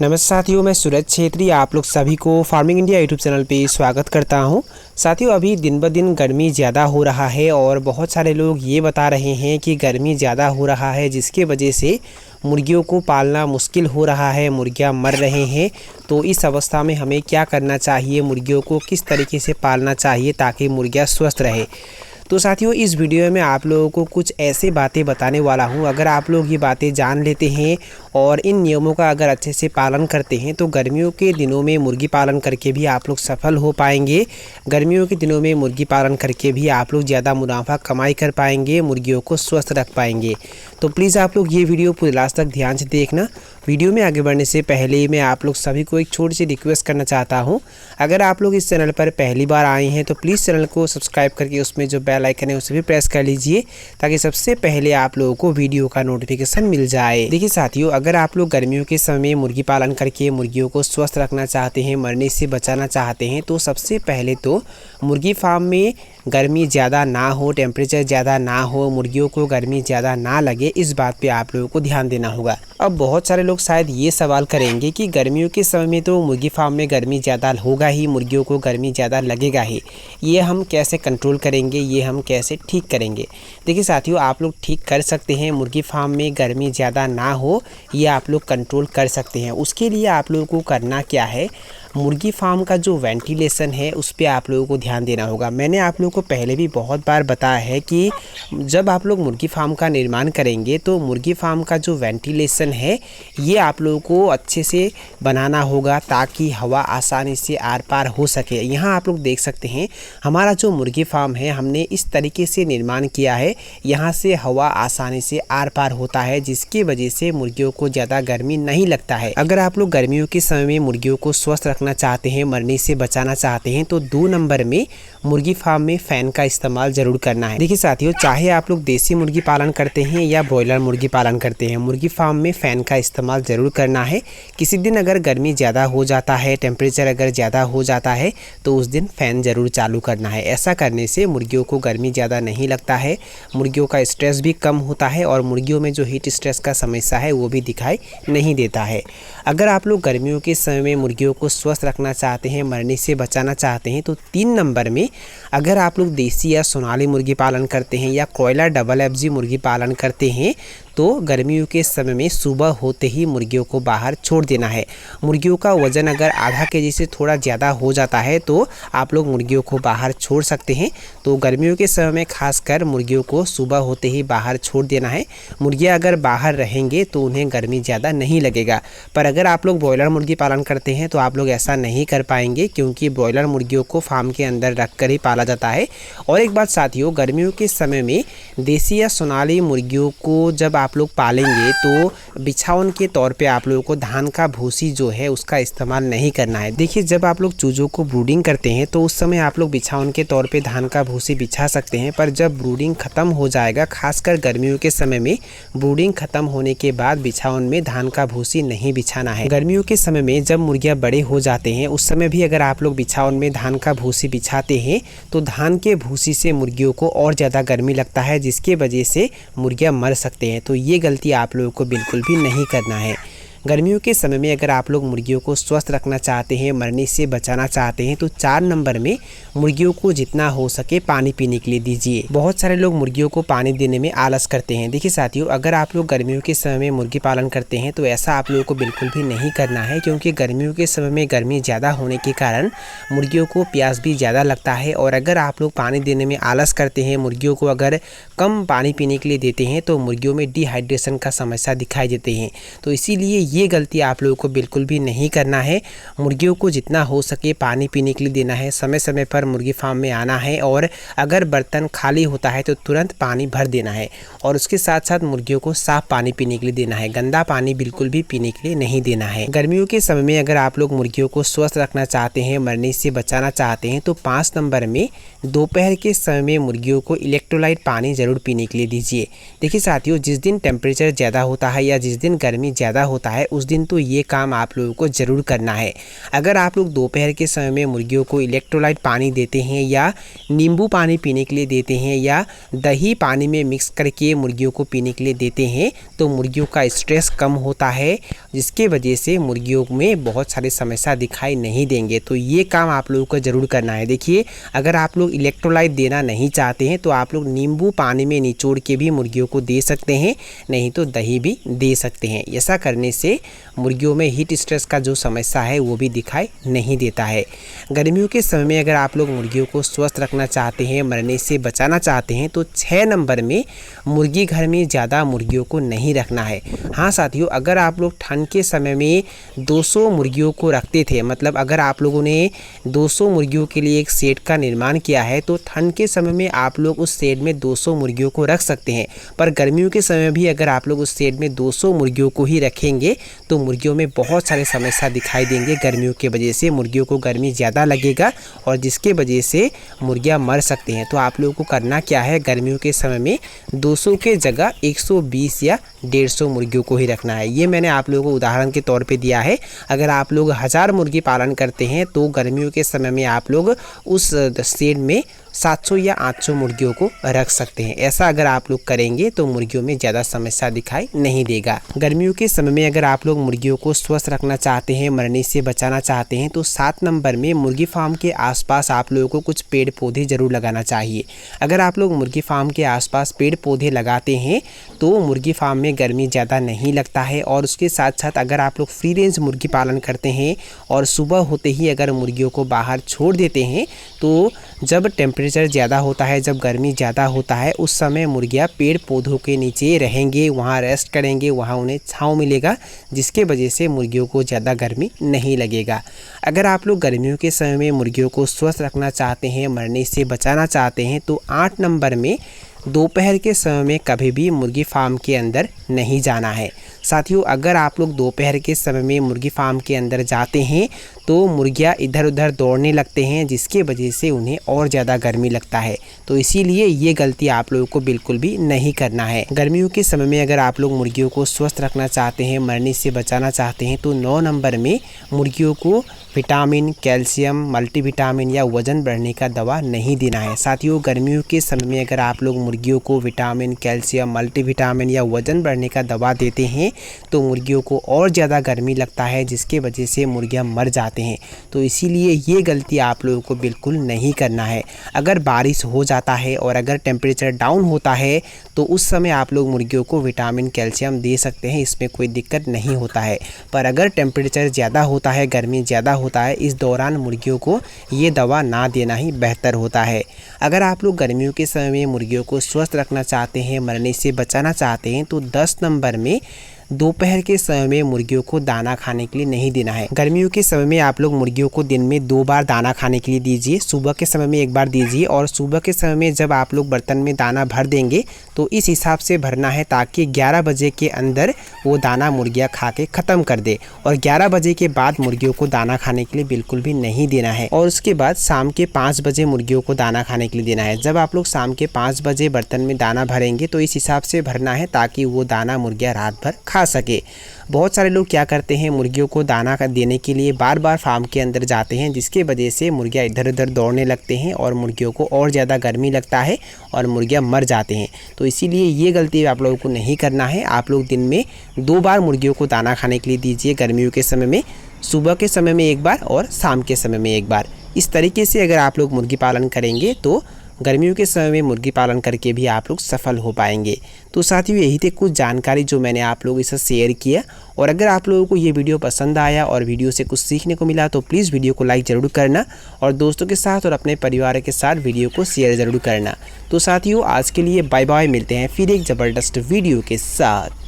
नमस्कार साथियों, मैं सूरज छेत्री आप लोग सभी को फार्मिंग इंडिया यूट्यूब चैनल पे स्वागत करता हूं। साथियों, अभी दिन ब दिन गर्मी ज़्यादा हो रहा है और बहुत सारे लोग ये बता रहे हैं कि गर्मी ज़्यादा हो रहा है जिसके वजह से मुर्गियों को पालना मुश्किल हो रहा है, मुर्गियां मर रहे हैं। तो इस अवस्था में हमें क्या करना चाहिए, मुर्गियों को किस तरीके से पालना चाहिए ताकि मुर्गियाँ स्वस्थ रहे। तो साथियों, इस वीडियो में आप लोगों को कुछ ऐसे बातें बताने वाला हूं। अगर आप लोग ये बातें जान लेते हैं और इन नियमों का अगर अच्छे से पालन करते हैं तो गर्मियों के दिनों में मुर्गी पालन करके भी आप लोग सफल हो पाएंगे। गर्मियों के दिनों में मुर्गी पालन करके भी आप लोग ज़्यादा मुनाफा कमाई कर पाएंगे, मुर्गियों को स्वस्थ रख पाएंगे। तो प्लीज़ आप लोग ये वीडियो पूरे लास्ट तक ध्यान से देखना। वीडियो में आगे बढ़ने से पहले मैं आप लोग सभी को एक छोटी सी रिक्वेस्ट करना चाहता हूं। अगर आप लोग इस चैनल पर पहली बार आए हैं तो प्लीज़ चैनल को सब्सक्राइब करके उसमें जो बेल आइकन है उसे भी प्रेस कर लीजिए ताकि सबसे पहले आप लोगों को वीडियो का नोटिफिकेशन मिल जाए। देखिए साथियों, अगर आप लोग गर्मियों के समय में मुर्गी पालन करके मुर्गियों को स्वस्थ रखना चाहते हैं, मरने से बचाना चाहते हैं, तो सबसे पहले तो मुर्गी फार्म में गर्मी ज़्यादा ना हो, टेम्परेचर ज़्यादा ना हो, मुर्गियों को गर्मी ज़्यादा ना लगे, इस बात पे आप लोगों को ध्यान देना होगा। अब बहुत सारे लोग शायद ये सवाल करेंगे कि गर्मियों के समय में तो मुर्गी फार्म में गर्मी ज़्यादा होगा ही, मुर्गियों को गर्मी ज़्यादा लगेगा ही, ये हम कैसे कंट्रोल करेंगे, ये हम कैसे ठीक करेंगे। देखिए साथियों, आप लोग ठीक कर सकते हैं। मुर्गी फार्म में गर्मी ज़्यादा ना हो ये आप लोग कंट्रोल कर सकते हैं। उसके लिए आप लोगों को करना क्या है, मुर्गी फार्म का जो वेंटिलेशन है उस पर आप लोगों को ध्यान देना होगा। मैंने आप लोगों को पहले भी बहुत बार बताया है कि जब आप लोग मुर्गी फार्म का निर्माण करेंगे तो मुर्गी फार्म का जो वेंटिलेशन है ये आप लोगों को अच्छे से बनाना होगा ताकि हवा आसानी से आर पार हो सके। यहाँ आप लोग देख सकते हैं हमारा जो मुर्गी फार्म है हमने इस तरीके से निर्माण किया है, यहाँ से हवा आसानी से आर पार होता है जिसकी वजह से मुर्गियों को ज़्यादा गर्मी नहीं लगता है। अगर आप लोग गर्मियों के समय में मुर्गियों को स्वस्थ रखना चाहते हैं, मरने से बचाना चाहते हैं, तो 2 नंबर में मुर्गी फार्म में फैन का इस्तेमाल जरूर करना है। देखिए साथियों, चाहे आप लोग देसी मुर्गी पालन करते हैं या ब्रॉयलर मुर्गी पालन करते हैं, मुर्गी फार्म में फैन का इस्तेमाल जरूर करना है। किसी दिन अगर गर्मी ज़्यादा हो जाता है, टेम्परेचर अगर ज़्यादा हो जाता है तो उस दिन फैन ज़रूर चालू करना है। ऐसा करने से मुर्गियों को गर्मी ज़्यादा नहीं लगता है, मुर्गियों का स्ट्रेस भी कम होता है और मुर्गियों में जो हीट स्ट्रेस का समस्या है वो भी दिखाई नहीं देता है। अगर आप लोग गर्मियों के समय में मुर्गियों को स्वस्थ रखना चाहते हैं, मरने से बचाना चाहते हैं, तो 3 नंबर में अगर आप लोग देसी या सोनाली मुर्गी पालन करते हैं या कोयला डबल एफजी मुर्गी पालन करते हैं तो गर्मियों के समय में सुबह होते ही मुर्गियों को बाहर छोड़ देना है। मुर्गियों का वज़न अगर आधा केजी से थोड़ा ज़्यादा हो जाता है तो आप लोग मुर्गियों को बाहर छोड़ सकते हैं। तो गर्मियों के समय में खासकर मुर्गियों को सुबह होते ही बाहर छोड़ देना है। मुर्गियाँ अगर बाहर रहेंगे तो उन्हें गर्मी ज़्यादा नहीं लगेगा। पर अगर आप लोग ब्रॉयलर मुर्गी पालन करते हैं तो आप लोग ऐसा नहीं कर पाएंगे क्योंकि ब्रॉयलर मुर्गियों को फार्म के अंदर रख कर ही पाला जाता है। और एक बात साथियों, गर्मियों के समय में देसी या सोनाली मुर्गियों को जब आप लोग पालेंगे तो बिछावन के तौर पे आप लोगों को धान का भूसी जो है उसका इस्तेमाल नहीं करना है। देखिए, जब आप लोग चूजों को ब्रूडिंग करते हैं तो उस समय आप लोग बिछावन के तौर पे धान का भूसी बिछा सकते हैं, पर जब ब्रूडिंग ख़त्म हो जाएगा, खासकर गर्मियों के समय में ब्रूडिंग ख़त्म होने के बाद बिछावन में धान का भूसी नहीं बिछाना है। गर्मियों के समय में जब मुर्गियाँ बड़े हो जाते हैं उस समय भी अगर आप लोग बिछावन में धान का भूसी बिछाते हैं तो धान के भूसी से मुर्गियों को और ज़्यादा गर्मी लगता है जिसके वजह से मुर्गियाँ मर सकते हैं। तो ये गलती आप लोगों को बिल्कुल भी नहीं करना है। गर्मियों के समय में अगर आप लोग मुर्गियों को स्वस्थ रखना चाहते हैं, मरने से बचाना चाहते हैं, तो 4 नंबर में मुर्गियों को जितना हो सके पानी पीने के लिए दीजिए। बहुत सारे लोग मुर्गियों को पानी देने में आलस करते हैं। देखिए साथियों, अगर आप लोग गर्मियों के समय में मुर्गी पालन करते हैं तो ऐसा आप लोगों को बिल्कुल भी नहीं करना है क्योंकि गर्मियों के समय में गर्मी ज़्यादा होने के कारण मुर्गियों को प्यास भी ज़्यादा लगता है। और अगर आप लोग पानी देने में आलस करते हैं, मुर्गियों को अगर कम पानी पीने के लिए देते हैं तो मुर्गियों में डिहाइड्रेशन का समस्या दिखाई देते हैं। तो इसीलिए ये गलती आप लोगों को बिल्कुल भी नहीं करना है। मुर्गियों को जितना हो सके पानी पीने के लिए देना है, समय समय पर मुर्गी फार्म में आना है और अगर बर्तन खाली होता है तो तुरंत पानी भर देना है और उसके साथ साथ मुर्गियों को साफ पानी पीने के लिए देना है। गंदा पानी बिल्कुल भी पीने के लिए नहीं देना है। गर्मियों के समय में अगर आप लोग मुर्गियों को स्वस्थ रखना चाहते हैं, मरने से बचाना चाहते हैं, तो 5 नंबर में दोपहर के समय में मुर्गियों को इलेक्ट्रोलाइट पानी जरूर पीने के लिए दीजिए। देखिए साथियों, जिस दिन टेम्परेचर ज़्यादा होता है या जिस दिन गर्मी ज़्यादा होता है है उस दिन तो ये काम आप लोगों को ज़रूर करना है। अगर आप लोग दोपहर के समय में मुर्गियों को इलेक्ट्रोलाइट पानी देते हैं या नींबू पानी पीने के लिए देते हैं या दही पानी में मिक्स करके मुर्गियों को पीने के लिए देते हैं तो मुर्गियों का स्ट्रेस कम होता है, जिसके वजह से मुर्गियों में बहुत सारी समस्या दिखाई नहीं देंगे। तो ये काम आप लोगों को ज़रूर करना है। देखिए, अगर आप लोग इलेक्ट्रोलाइट देना नहीं चाहते हैं तो आप लोग नींबू पानी में निचोड़ के भी मुर्गियों को दे सकते हैं, नहीं तो दही भी दे सकते हैं। ऐसा करने से मुर्गियों में हीट स्ट्रेस का जो समस्या है वो भी दिखाई नहीं देता है। गर्मियों के समय में अगर आप लोग मुर्गियों को स्वस्थ रखना चाहते हैं, मरने से बचाना चाहते हैं तो 6 नंबर में मुर्गी घर में ज़्यादा मुर्गियों को नहीं रखना है। हाँ साथियों, अगर आप लोग ठंड के समय में 200 मुर्गियों को रखते थे, मतलब अगर आप लोगों ने 200 मुर्गियों के लिए एक शेड का निर्माण किया है तो ठंड के समय में आप लोग उस शेड में 200 मुर्गियों को रख सकते हैं। पर गर्मियों के समय में भी अगर आप लोग उस शेड में 200 मुर्गियों को ही रखेंगे तो मुर्गियों में बहुत सारे समस्या दिखाई देंगे। गर्मियों की वजह से मुर्गियों को गर्मी ज़्यादा लगेगा और जिसके वजह से मुर्गियाँ मर सकते हैं। तो आप लोगों को करना क्या है, गर्मियों के समय में 200 के जगह 120 या 150 मुर्गियों को ही रखना है। ये मैंने आप लोगों को उदाहरण के तौर पे दिया है। अगर आप लोग 1000 मुर्गी पालन करते हैं तो गर्मियों के समय में आप लोग उस शेड में 700 या 800 मुर्गियों को रख सकते हैं। ऐसा अगर आप लोग करेंगे तो मुर्गियों में ज़्यादा समस्या दिखाई नहीं देगा। गर्मियों के समय में अगर आप लोग मुर्गियों को स्वस्थ रखना चाहते हैं, मरने से बचाना चाहते हैं तो 7 नंबर में मुर्गी फार्म के आसपास आप लोगों को कुछ पेड़ पौधे ज़रूर लगाना चाहिए। अगर आप लोग मुर्गी फार्म के आसपास पेड़ पौधे लगाते हैं तो मुर्गी फार्म में गर्मी ज़्यादा नहीं लगता है। और उसके साथ साथ अगर आप लोग फ्री रेंज मुर्गी पालन करते हैं और सुबह होते ही अगर मुर्गियों को बाहर छोड़ देते हैं तो जब टेम्परेचर ज़्यादा होता है, जब गर्मी ज़्यादा होता है, उस समय मुर्गियाँ पेड़ पौधों के नीचे रहेंगे, वहाँ रेस्ट करेंगे, वहाँ उन्हें छाँव मिलेगा, जिसके वजह से मुर्गियों को ज़्यादा गर्मी नहीं लगेगा। अगर आप लोग गर्मियों के समय में मुर्गियों को स्वस्थ रखना चाहते हैं, मरने से बचाना चाहते हैं तो 8 नंबर में दोपहर के समय में कभी भी मुर्गी फार्म के अंदर नहीं जाना है। साथियों, अगर आप लोग दोपहर के समय में मुर्गी फार्म के अंदर जाते हैं तो मुर्गियाँ इधर उधर दौड़ने लगते हैं, जिसके वजह से उन्हें और ज़्यादा गर्मी लगता है। तो इसीलिए ये गलती आप लोगों को बिल्कुल भी नहीं करना है। गर्मियों के समय में अगर आप लोग मुर्गियों को स्वस्थ रखना चाहते हैं, मरने से बचाना चाहते हैं तो 9 नंबर में मुर्गियों को विटामिन, कैल्शियम, मल्टीविटामिन या वज़न बढ़ने का दवा नहीं देना है। साथियों, गर्मियों के समय में अगर आप लोग मुर्गियों को विटामिन, कैल्शियम, मल्टीविटामिन या वज़न बढ़ने का दवा देते हैं तो मुर्गियों को और ज़्यादा गर्मी लगता है, जिसके वजह से मुर्गियाँ मर जाते हैं। तो इसीलिए ये गलती आप लोगों को बिल्कुल नहीं करना है। अगर बारिश हो जाता है और अगर टेम्परेचर डाउन होता है तो उस समय आप लोग मुर्गियों को विटामिन, कैल्शियम दे सकते हैं, इसमें कोई दिक्कत नहीं होता है। पर अगर टेम्परेचर ज़्यादा होता है, गर्मी ज़्यादा होता है, इस दौरान मुर्गियों को ये दवा ना देना ही बेहतर होता है। अगर आप लोग गर्मियों के समय में मुर्गियों को स्वस्थ रखना चाहते हैं, मरने से बचाना चाहते हैं तो 10 नंबर में दोपहर के समय में मुर्गियों को दाना खाने के लिए नहीं देना है। गर्मियों के समय में आप लोग मुर्गियों को दिन में 2 बार दाना खाने के लिए दीजिए। सुबह के समय में 1 बार दीजिए और सुबह के समय में जब आप लोग बर्तन में दाना भर देंगे तो इस हिसाब से भरना है ताकि 11 बजे के अंदर वो दाना मुर्गियाँ खा के ख़त्म कर दे। और 11 बजे के बाद मुर्गियों को दाना खाने के लिए बिल्कुल भी नहीं देना है। और उसके बाद शाम के 5 बजे मुर्गियों को दाना खाने के लिए देना है। जब आप लोग शाम के 5 बजे बर्तन में दाना भरेंगे तो इस हिसाब से भरना है ताकि वो दाना मुर्गियाँ रात भर खा सके। बहुत सारे लोग क्या करते हैं, मुर्गियों को दाना देने के लिए बार बार फार्म के अंदर जाते हैं, जिसके वजह से मुर्गियाँ इधर उधर दौड़ने लगते हैं और मुर्गियों को और ज़्यादा गर्मी लगता है और मुर्गियाँ मर जाते हैं। तो इसीलिए ये गलती आप लोगों को नहीं करना है। आप लोग दिन में 2 बार मुर्गियों को दाना खाने के लिए दीजिए। गर्मियों के समय में सुबह के समय में 1 बार और शाम के समय में 1 बार। इस तरीके से अगर आप लोग मुर्गी पालन करेंगे तो गर्मियों के समय में मुर्गी पालन करके भी आप लोग सफल हो पाएंगे। तो साथियों, यही थे कुछ जानकारी जो मैंने आप लोगों के साथ शेयर किया। और अगर आप लोगों को ये वीडियो पसंद आया और वीडियो से कुछ सीखने को मिला तो प्लीज़ वीडियो को लाइक ज़रूर करना और दोस्तों के साथ और अपने परिवार के साथ वीडियो को शेयर ज़रूर करना। तो साथियों, आज के लिए बाय बाय, मिलते हैं फिर एक ज़बरदस्त वीडियो के साथ।